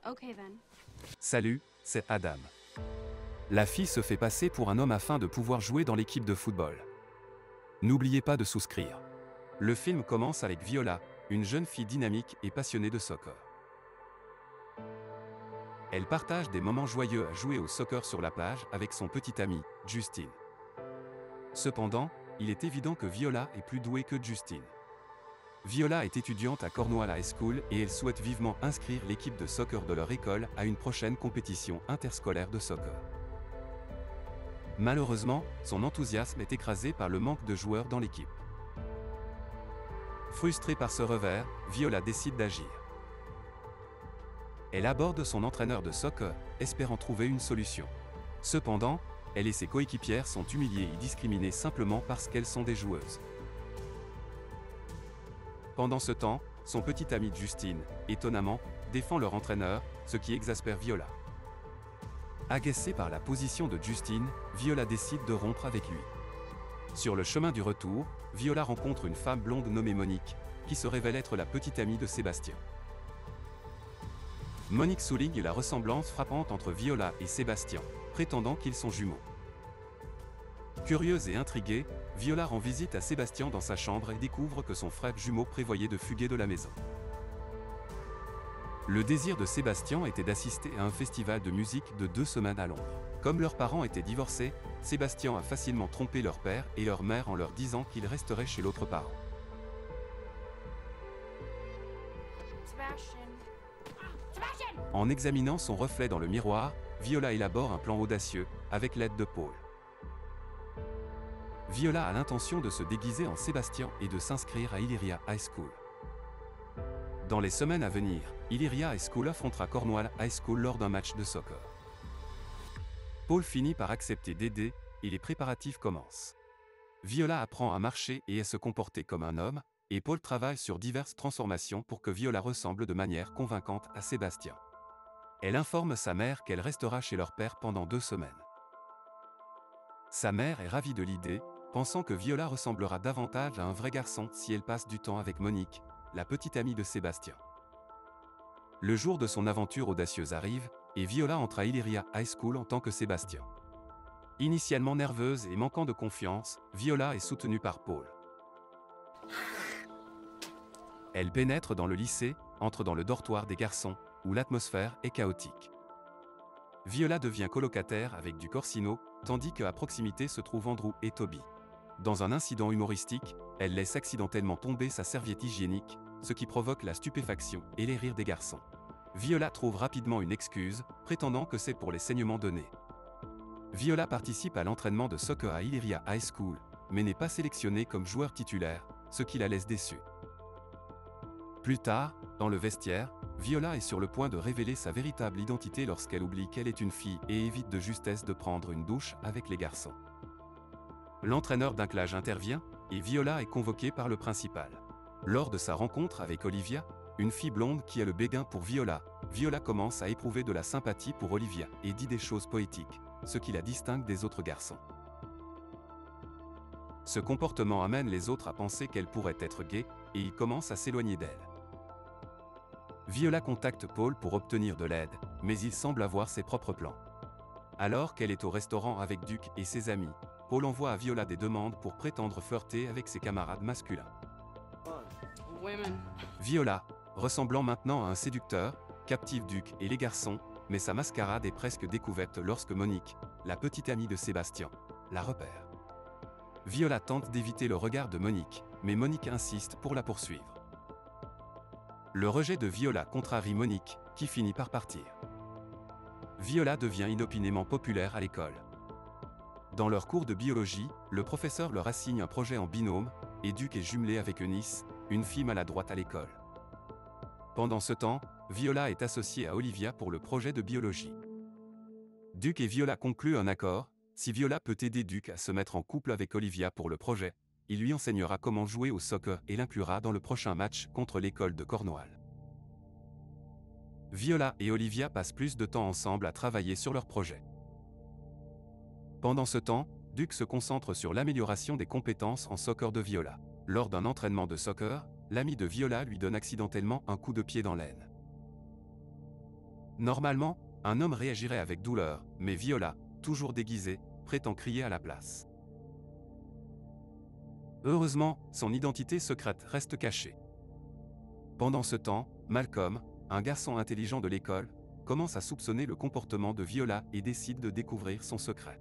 Okay then. Salut, c'est Adam. La fille se fait passer pour un homme afin de pouvoir jouer dans l'équipe de football. N'oubliez pas de souscrire. Le film commence avec Viola, une jeune fille dynamique et passionnée de soccer. Elle partage des moments joyeux à jouer au soccer sur la plage avec son petit ami, Justine. Cependant, il est évident que Viola est plus douée que Justine. Viola est étudiante à Cornwall High School et elle souhaite vivement inscrire l'équipe de soccer de leur école à une prochaine compétition interscolaire de soccer. Malheureusement, son enthousiasme est écrasé par le manque de joueurs dans l'équipe. Frustrée par ce revers, Viola décide d'agir. Elle aborde son entraîneur de soccer, espérant trouver une solution. Cependant, elle et ses coéquipières sont humiliées et discriminées simplement parce qu'elles sont des joueuses. Pendant ce temps, son petit ami Justine, étonnamment, défend leur entraîneur, ce qui exaspère Viola. Agacée par la position de Justine, Viola décide de rompre avec lui. Sur le chemin du retour, Viola rencontre une femme blonde nommée Monique, qui se révèle être la petite amie de Sébastien. Monique souligne la ressemblance frappante entre Viola et Sébastien, prétendant qu'ils sont jumeaux. Curieuse et intriguée, Viola rend visite à Sébastien dans sa chambre et découvre que son frère jumeau prévoyait de fuguer de la maison. Le désir de Sébastien était d'assister à un festival de musique de 2 semaines à Londres. Comme leurs parents étaient divorcés, Sébastien a facilement trompé leur père et leur mère en leur disant qu'il resterait chez l'autre parent. Sebastian. Sebastian! En examinant son reflet dans le miroir, Viola élabore un plan audacieux, avec l'aide de Paul. Viola a l'intention de se déguiser en Sébastien et de s'inscrire à Illyria High School. Dans les semaines à venir, Illyria High School affrontera Cornwall High School lors d'un match de soccer. Paul finit par accepter d'aider, et les préparatifs commencent. Viola apprend à marcher et à se comporter comme un homme, et Paul travaille sur diverses transformations pour que Viola ressemble de manière convaincante à Sébastien. Elle informe sa mère qu'elle restera chez leur père pendant 2 semaines. Sa mère est ravie de l'idée, pensant que Viola ressemblera davantage à un vrai garçon si elle passe du temps avec Monique, la petite amie de Sébastien. Le jour de son aventure audacieuse arrive, et Viola entre à Illyria High School en tant que Sébastien. Initialement nerveuse et manquant de confiance, Viola est soutenue par Paul. Elle pénètre dans le lycée, entre dans le dortoir des garçons, où l'atmosphère est chaotique. Viola devient colocataire avec du Corsino, tandis qu'à proximité se trouvent Andrew et Toby. Dans un incident humoristique, elle laisse accidentellement tomber sa serviette hygiénique, ce qui provoque la stupéfaction et les rires des garçons. Viola trouve rapidement une excuse, prétendant que c'est pour les saignements de nez. Viola participe à l'entraînement de soccer à Illyria High School, mais n'est pas sélectionnée comme joueur titulaire, ce qui la laisse déçue. Plus tard, dans le vestiaire, Viola est sur le point de révéler sa véritable identité lorsqu'elle oublie qu'elle est une fille et évite de justesse de prendre une douche avec les garçons. L'entraîneur d'inclage intervient, et Viola est convoquée par le principal. Lors de sa rencontre avec Olivia, une fille blonde qui a le béguin pour Viola, Viola commence à éprouver de la sympathie pour Olivia et dit des choses poétiques, ce qui la distingue des autres garçons. Ce comportement amène les autres à penser qu'elle pourrait être gay, et ils commencent à s'éloigner d'elle. Viola contacte Paul pour obtenir de l'aide, mais il semble avoir ses propres plans. Alors qu'elle est au restaurant avec Duke et ses amis, Paul envoie à Viola des demandes pour prétendre flirter avec ses camarades masculins. Women. Viola, ressemblant maintenant à un séducteur, captive Duke et les garçons, mais sa mascarade est presque découverte lorsque Monique, la petite amie de Sébastien, la repère. Viola tente d'éviter le regard de Monique, mais Monique insiste pour la poursuivre. Le rejet de Viola contrarie Monique, qui finit par partir. Viola devient inopinément populaire à l'école. Dans leur cours de biologie, le professeur leur assigne un projet en binôme, et Duke est jumelé avec Eunice, une fille maladroite à l'école. Pendant ce temps, Viola est associée à Olivia pour le projet de biologie. Duke et Viola concluent un accord, si Viola peut aider Duke à se mettre en couple avec Olivia pour le projet, il lui enseignera comment jouer au soccer et l'inclura dans le prochain match contre l'école de Cornwall. Viola et Olivia passent plus de temps ensemble à travailler sur leur projet. Pendant ce temps, Duke se concentre sur l'amélioration des compétences en soccer de Viola. Lors d'un entraînement de soccer, l'ami de Viola lui donne accidentellement un coup de pied dans l'aine. Normalement, un homme réagirait avec douleur, mais Viola, toujours déguisée, prétend crier à la place. Heureusement, son identité secrète reste cachée. Pendant ce temps, Malcolm, un garçon intelligent de l'école, commence à soupçonner le comportement de Viola et décide de découvrir son secret.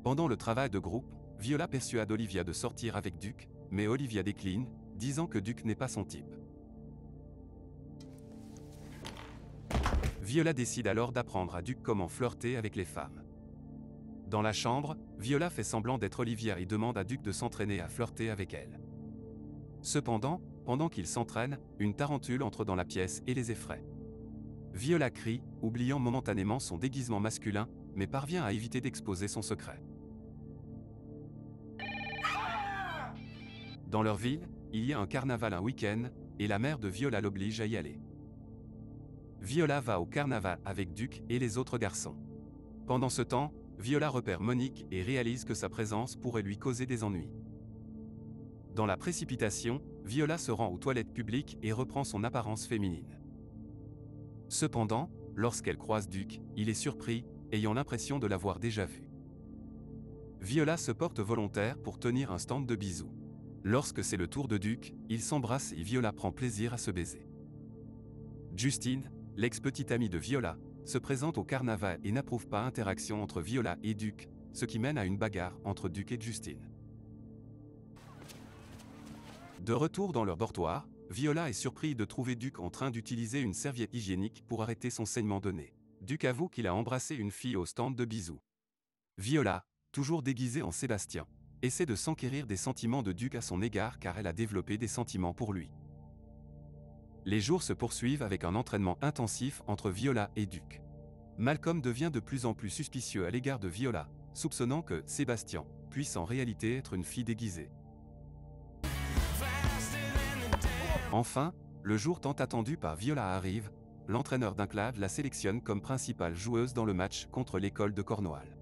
Pendant le travail de groupe, Viola persuade Olivia de sortir avec Duke, mais Olivia décline, disant que Duke n'est pas son type. Viola décide alors d'apprendre à Duke comment flirter avec les femmes. Dans la chambre, Viola fait semblant d'être Olivia et demande à Duke de s'entraîner à flirter avec elle. Cependant, pendant qu'il s'entraîne, une tarentule entre dans la pièce et les effraie. Viola crie, oubliant momentanément son déguisement masculin, mais parvient à éviter d'exposer son secret. Dans leur ville, il y a un carnaval un week-end, et la mère de Viola l'oblige à y aller. Viola va au carnaval avec Duke et les autres garçons. Pendant ce temps, Viola repère Monique et réalise que sa présence pourrait lui causer des ennuis. Dans la précipitation, Viola se rend aux toilettes publiques et reprend son apparence féminine. Cependant, lorsqu'elle croise Duke, il est surpris, ayant l'impression de l'avoir déjà vu. Viola se porte volontaire pour tenir un stand de bisous. Lorsque c'est le tour de Duke, ils s'embrassent et Viola prend plaisir à se baiser. Justine, l'ex-petite amie de Viola, se présente au carnaval et n'approuve pas interaction entre Viola et Duke, ce qui mène à une bagarre entre Duke et Justine. De retour dans leur dortoir, Viola est surpris de trouver Duke en train d'utiliser une serviette hygiénique pour arrêter son saignement de nez. Duke avoue qu'il a embrassé une fille au stand de bisous. Viola, toujours déguisée en Sébastien, essaie de s'enquérir des sentiments de Duke à son égard car elle a développé des sentiments pour lui. Les jours se poursuivent avec un entraînement intensif entre Viola et Duke. Malcolm devient de plus en plus suspicieux à l'égard de Viola, soupçonnant que Sébastien puisse en réalité être une fille déguisée. Enfin, le jour tant attendu par Viola arrive, l'entraîneur d'un club la sélectionne comme principale joueuse dans le match contre l'école de Cornwall.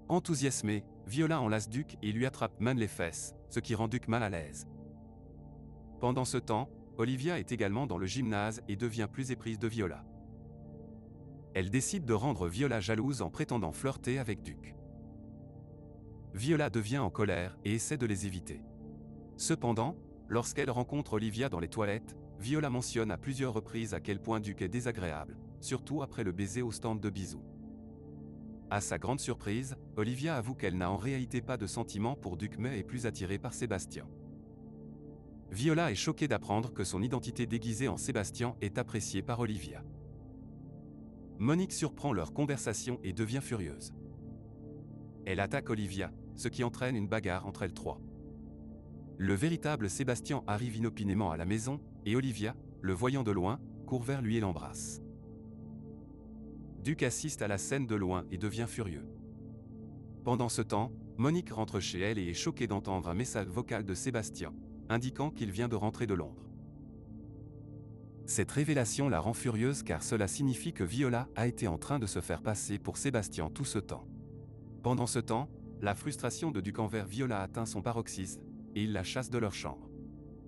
Enthousiasmée, Viola enlace Duke et lui attrape main les fesses, ce qui rend Duke mal à l'aise. Pendant ce temps, Olivia est également dans le gymnase et devient plus éprise de Viola. Elle décide de rendre Viola jalouse en prétendant flirter avec Duke. Viola devient en colère et essaie de les éviter. Cependant, lorsqu'elle rencontre Olivia dans les toilettes, Viola mentionne à plusieurs reprises à quel point Duke est désagréable, surtout après le baiser au stand de bisous. À sa grande surprise, Olivia avoue qu'elle n'a en réalité pas de sentiment pour Duke mais est plus attirée par Sébastien. Viola est choquée d'apprendre que son identité déguisée en Sébastien est appréciée par Olivia. Monique surprend leur conversation et devient furieuse. Elle attaque Olivia, ce qui entraîne une bagarre entre elles trois. Le véritable Sébastien arrive inopinément à la maison, et Olivia, le voyant de loin, court vers lui et l'embrasse. Duke assiste à la scène de loin et devient furieux. Pendant ce temps, Monique rentre chez elle et est choquée d'entendre un message vocal de Sébastien, indiquant qu'il vient de rentrer de Londres. Cette révélation la rend furieuse car cela signifie que Viola a été en train de se faire passer pour Sébastien tout ce temps. Pendant ce temps, la frustration de Duke envers Viola atteint son paroxysme, et il la chasse de leur chambre.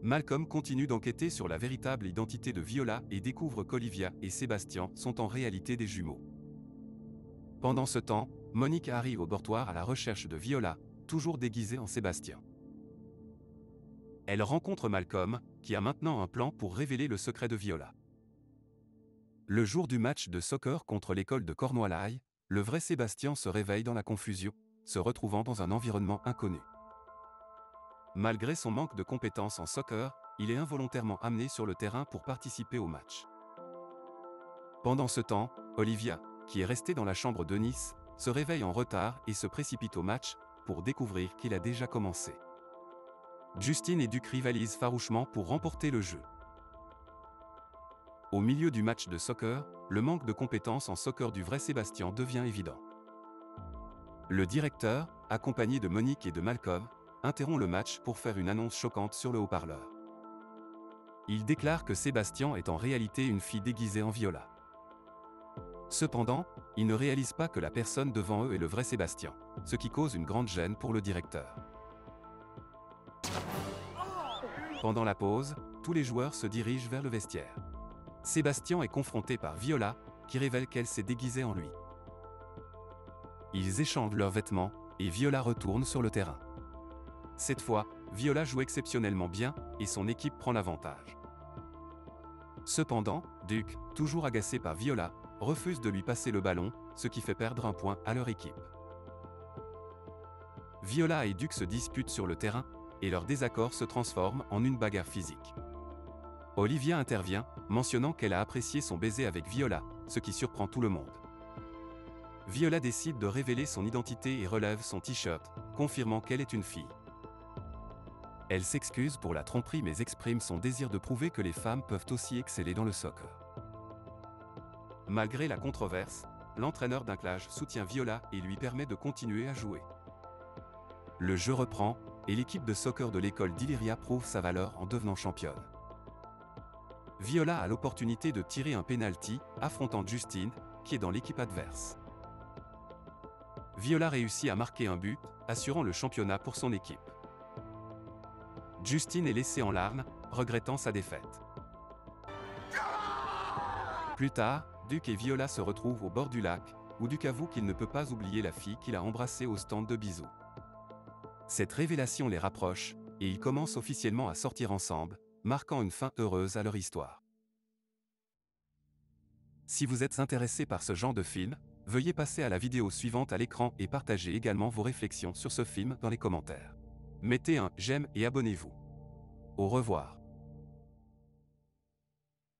Malcolm continue d'enquêter sur la véritable identité de Viola et découvre qu'Olivia et Sébastien sont en réalité des jumeaux. Pendant ce temps, Monique arrive au dortoir à la recherche de Viola, toujours déguisée en Sébastien. Elle rencontre Malcolm, qui a maintenant un plan pour révéler le secret de Viola. Le jour du match de soccer contre l'école de Cornwall High, le vrai Sébastien se réveille dans la confusion, se retrouvant dans un environnement inconnu. Malgré son manque de compétences en soccer, il est involontairement amené sur le terrain pour participer au match. Pendant ce temps, Olivia, qui est restée dans la chambre de Nice, se réveille en retard et se précipite au match, pour découvrir qu'il a déjà commencé. Justine et Duke rivalisent farouchement pour remporter le jeu. Au milieu du match de soccer, le manque de compétences en soccer du vrai Sébastien devient évident. Le directeur, accompagné de Monique et de Malcolm, interrompt le match pour faire une annonce choquante sur le haut-parleur. Il déclare que Sébastien est en réalité une fille déguisée en Viola. Cependant, ils ne réalisent pas que la personne devant eux est le vrai Sébastien, ce qui cause une grande gêne pour le directeur. Pendant la pause, tous les joueurs se dirigent vers le vestiaire. Sébastien est confronté par Viola, qui révèle qu'elle s'est déguisée en lui. Ils échangent leurs vêtements, et Viola retourne sur le terrain. Cette fois, Viola joue exceptionnellement bien, et son équipe prend l'avantage. Cependant, Duke, toujours agacé par Viola, refuse de lui passer le ballon, ce qui fait perdre un point à leur équipe. Viola et Duke se disputent sur le terrain, et leur désaccord se transforme en une bagarre physique. Olivia intervient, mentionnant qu'elle a apprécié son baiser avec Viola, ce qui surprend tout le monde. Viola décide de révéler son identité et relève son t-shirt, confirmant qu'elle est une fille. Elle s'excuse pour la tromperie mais exprime son désir de prouver que les femmes peuvent aussi exceller dans le soccer. Malgré la controverse, l'entraîneur d'Inclage soutient Viola et lui permet de continuer à jouer. Le jeu reprend, et l'équipe de soccer de l'école d'Illyria prouve sa valeur en devenant championne. Viola a l'opportunité de tirer un penalty, affrontant Justine, qui est dans l'équipe adverse. Viola réussit à marquer un but, assurant le championnat pour son équipe. Justine est laissée en larmes, regrettant sa défaite. Plus tard, Duke et Viola se retrouvent au bord du lac, où Duke avoue qu'il ne peut pas oublier la fille qu'il a embrassée au stand de bisous. Cette révélation les rapproche, et ils commencent officiellement à sortir ensemble, marquant une fin heureuse à leur histoire. Si vous êtes intéressé par ce genre de film, veuillez passer à la vidéo suivante à l'écran et partagez également vos réflexions sur ce film dans les commentaires. Mettez un j'aime et abonnez-vous. Au revoir.